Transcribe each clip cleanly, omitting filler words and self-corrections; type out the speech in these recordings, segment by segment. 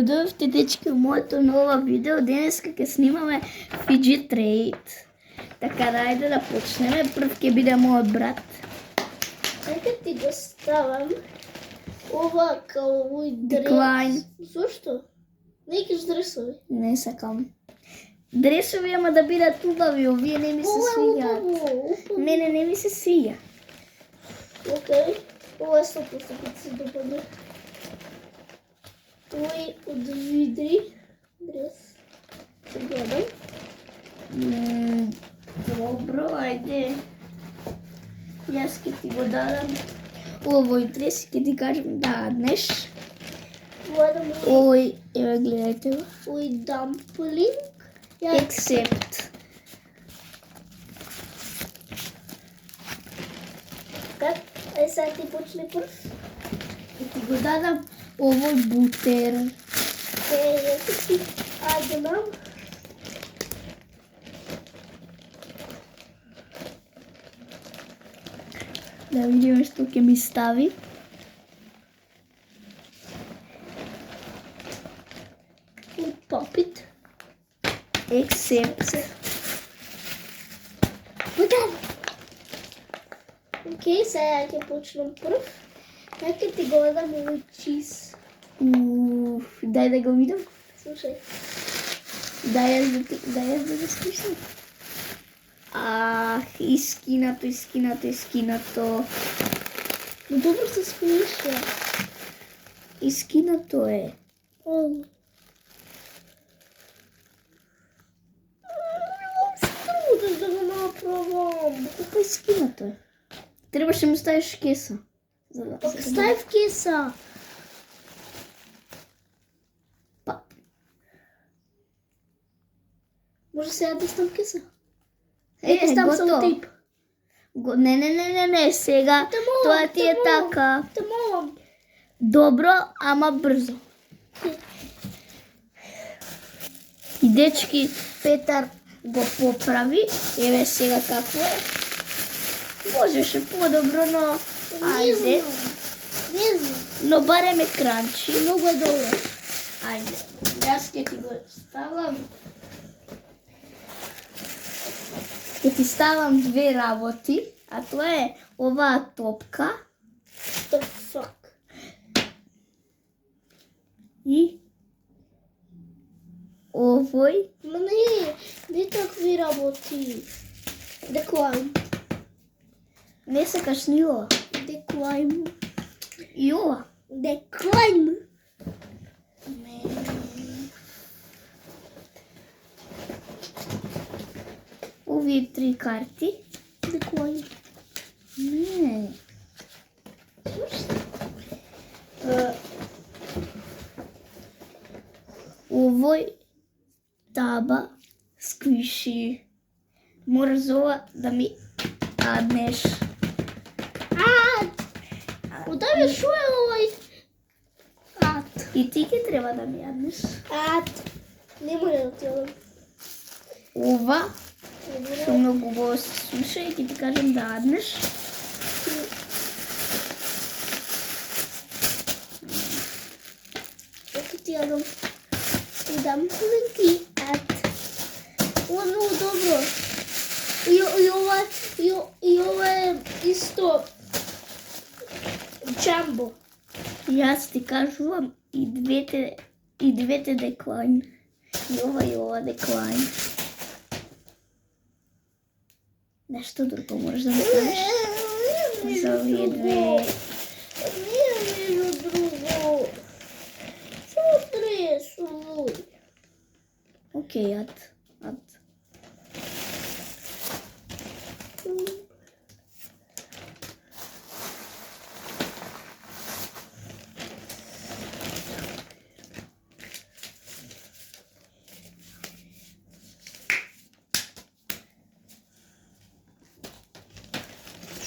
Добавте, дечки, моето ново видео. Денеска ќе снимаме Fidget Trade. Така да, ајде да почнеме. Прв ќе биде мојот брат. Нека ти го ставам ова као овој дрес. Деклайн. Зошто? Не икаш дресови. Не сакам. Дресови ама да бидат убави, овие не ми се свиѓаат. Мене не ми се свиѓа. Окей. Ова е 100% ќе се допадне. Тој од видри дрес. Се гледам. Добро, ајде. Јас ќе ти го дадам овој дрес и ќе ти кажам да аднеш. Гледам Овој, еве гледајте го. овој дамплинг. Accept. Как? Е, сега ти почне прв. Ќе ти го дадам овој бутер. Ето ти. Ајде нам. Да видиме што ќе ми стави. Попит. Accept. Удар! Окей, сега ќе почнам прв. Нека ти го дадам овој чиз. Дај да го видам. Слушај. Дај да го слушам. Искинато. Но добро се смееше. Искинато е. Трудно да го направам. Колко искинато е. Требаше му ставиш кеса. За да Пак се стави в кеса. Па. Може сега да ставам кеса? Е, ставам готово. само тип. Не, сега тоа ти е така. Те молам. Добро, ама брзо. И дечки, Петар го поправи. Еве сега какво е. Можеше по-добро, но ајде. Не знам. Но барем е кранчи. Много е добро. Ајде, јас ќе ти го ставам. Ќе ти ставам две работи, а тоа е оваа топка The fuck? и овој. Ма не такви работи. Деклайн. Не сакаш ни ова. Деклайн. И ова. Деклайн. Овие три карти. Деклайн. Не. Овој таба сквиши. Мораш ова да ми аднеш. Одај шо е овој? Ат. И ти ќе треба да ми аднеш. Не може да ти одам. Ова што многу го слуша и ќе ти кажам да аднеш. Ето ти одам. И дам ти ат. Ова е много добро. И ова е исто джамбо. Јас ти кажувам и двете деклайн. И ова деклайн. Нешто друго можеш да ми кажеш? За овие две. Не е нешто друго. Само дресови. Окей, ад.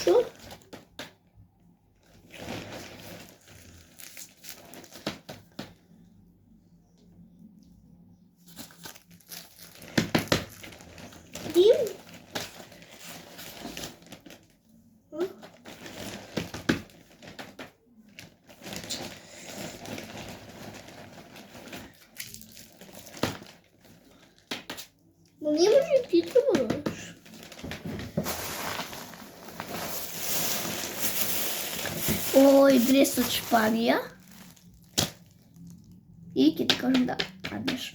Шо? Дим? Може ти треба да дадеш. Овој дрес од Шпанија. И ќе ти кажам да паднеш.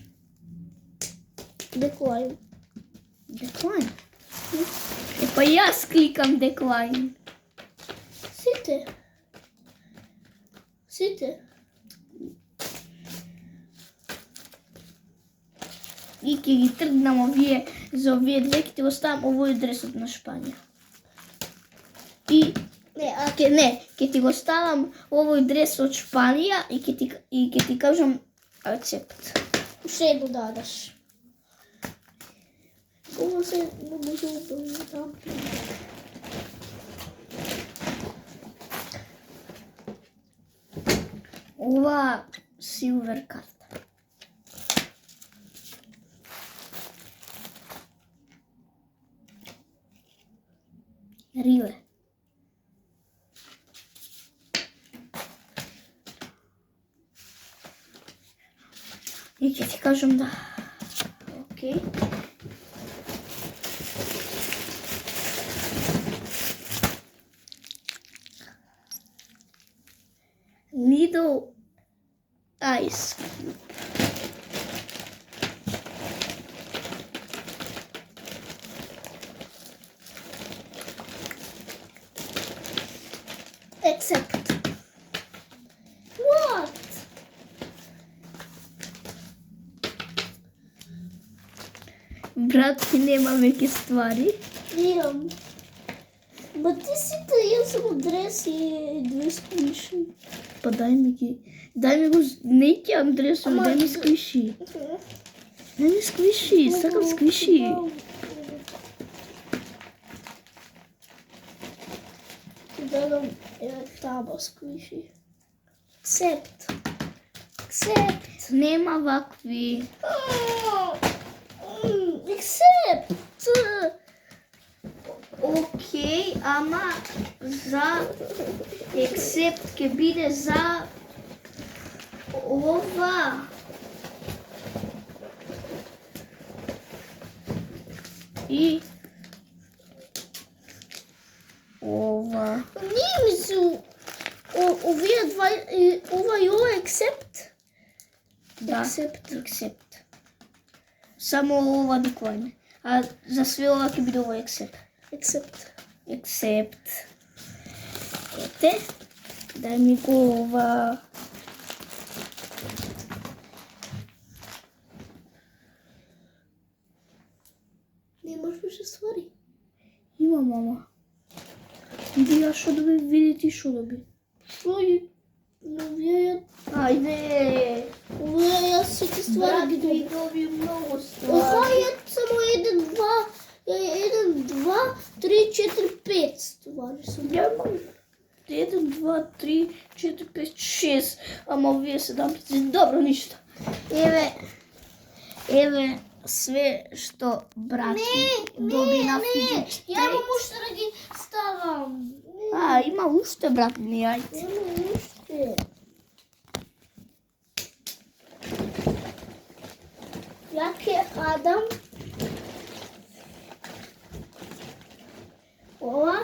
Decline. Decline. Па јас кликам decline. Сите. И ќе ги тргнам овие, за овие две ќе ти го ставам овој дресот на Шпанија. И ќе ти го ставам овој дрес од Шпанија и ќе ти кажам accept. Уште едно дадеш. Ова се не може да дам. Ова silver карта. Риле. И ќе ти кажам да. Окей. Little ice cube. Accept. What? Брат, ти нема веќе ствари. Имам. Ба ти сите, јас само дрес и две сквиши. Па дај ми ги. Дај ми го, не ќе Андресови, Ама, дај ми сквиши. Дај ми сквиши, сакам сквиши. Ти дадам таба сквиши. Accept. Accept. Нема вакви. Accept. Окей, ама за accept ќе биде за ова. И ова. Не мислам, овие два, ова и ова accept. Да, Accept. accept. Само ова decline. А за све ова ќе биде ова accept. Accept. Accept. Ете, дај ми го ова. Немаш више ствари. Има, мама. Иди ја шо доби, види ти шо доби. Шо и овие, Ајде. овие јас сите ствари ги добив. доби многу Оха, јас само 1, 2, 3, 4, 5 ствари сум. Ја имам 1, 2, 3, 4, 5, 6. Ама овие 7. Добро, ништо. Еве све што брат ми доби на фиджет. Ја имам уште да ги ставам. А, има уште брат ми, ајде. Имам уште. Ја ќе хадам. Ова.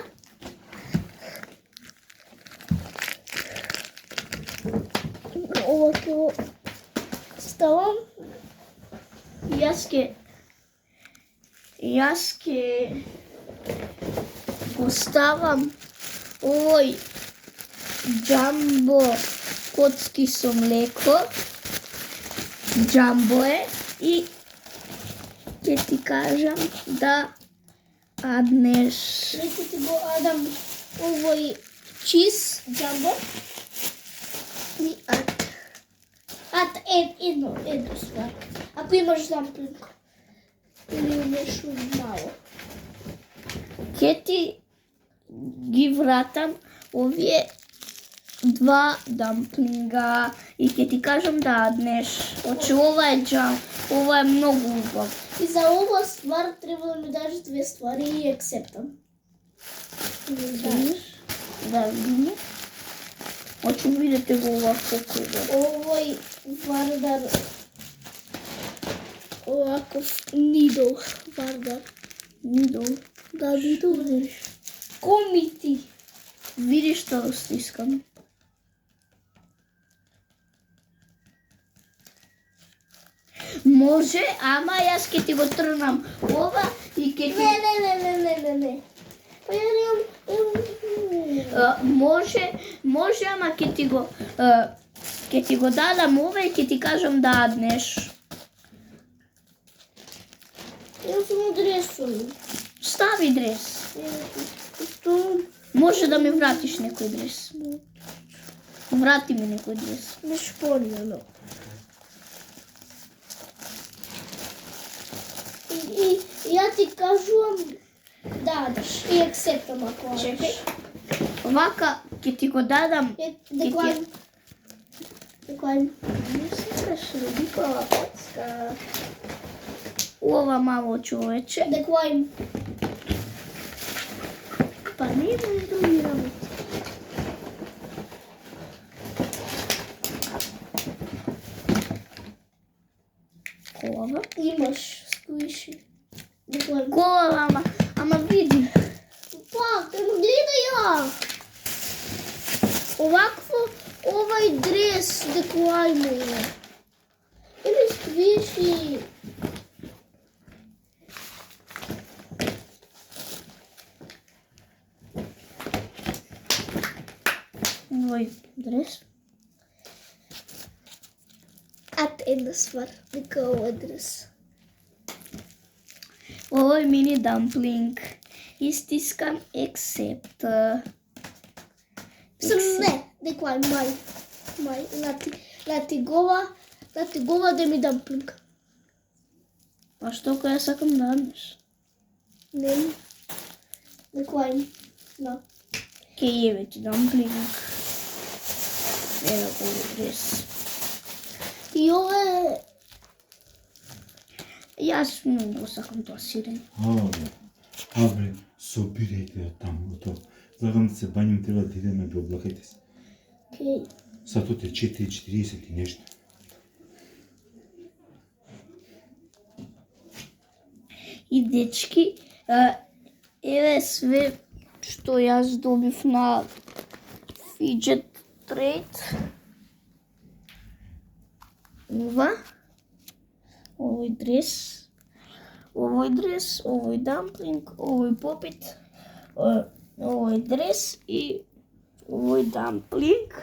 Ова ќе го ставам. Јас ќе го ставам овој джамбо коцки со млеко. Джамбо е и ќе ти кажам да аднеш. Нека ти го адам овој чиз джамбо. И едно ствар. Ако имаш дамплинг. Или нешто мало. Ќе ти ги вратам овие два дамплинга и ќе ти кажам да аднеш. Оче ова е ова е многу убав. И за ова ствар треба да ми даш две ствари и акцептам. Да видиме. Оче видите го ова колку е убав. Овој вардар оваков нидл Варда. Нидол. Да, Нидол. Видиш. Комити. Видиш што стискам. Може, ама јас ќе ти го трнам ова и ќе ти... Не. Па ја немам... Може, ама ќе ти го дадам ова и ќе ти кажам да аднеш. Јас сум дресом. Стави дрес. Што? Може да ми вратиш некој дрес. Врати ми некој дрес. Не шпорно. И ја ти кажувам да дадеш. И акцептам ако Чекај. Вака ќе ти го дадам. Деклайн. Не сакаш ли дикова коцка? Ова мало човече. Деклайн. Па не имаш други работи. Колава? Имаш сквиши. Деклайн. Колава, ама види. Пак, гледај ја. Овакво, овај дрес деклайн е. Или сквиши. Овој дрес. Ат една ствар, дека овој дрес. Овој мини дамплинг. Истискам accept. Не, деклайн, мај, лати гова да ми дамплинг. Па што која сакам да аднеш? Не, деклайн, да. Ке еве ти дамплинг. Ева овој дрес. И ова Јас многу сакам тоа сирење. Абе, собирајте од таму, готово. Сакам да се бањам, треба да идеме, бе, облакајте се. Океј. Сатот е 4:40 и нешто. И дечки, еве све што јас добив на Fidget Trade. Овој дрес, овој дамплинг, овој попит, овој дрес и овој дамплинг.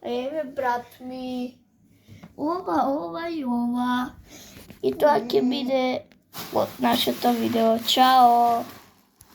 Еве брат ми, ова и ова. И тоа ќе биде од нашето видео. Чао!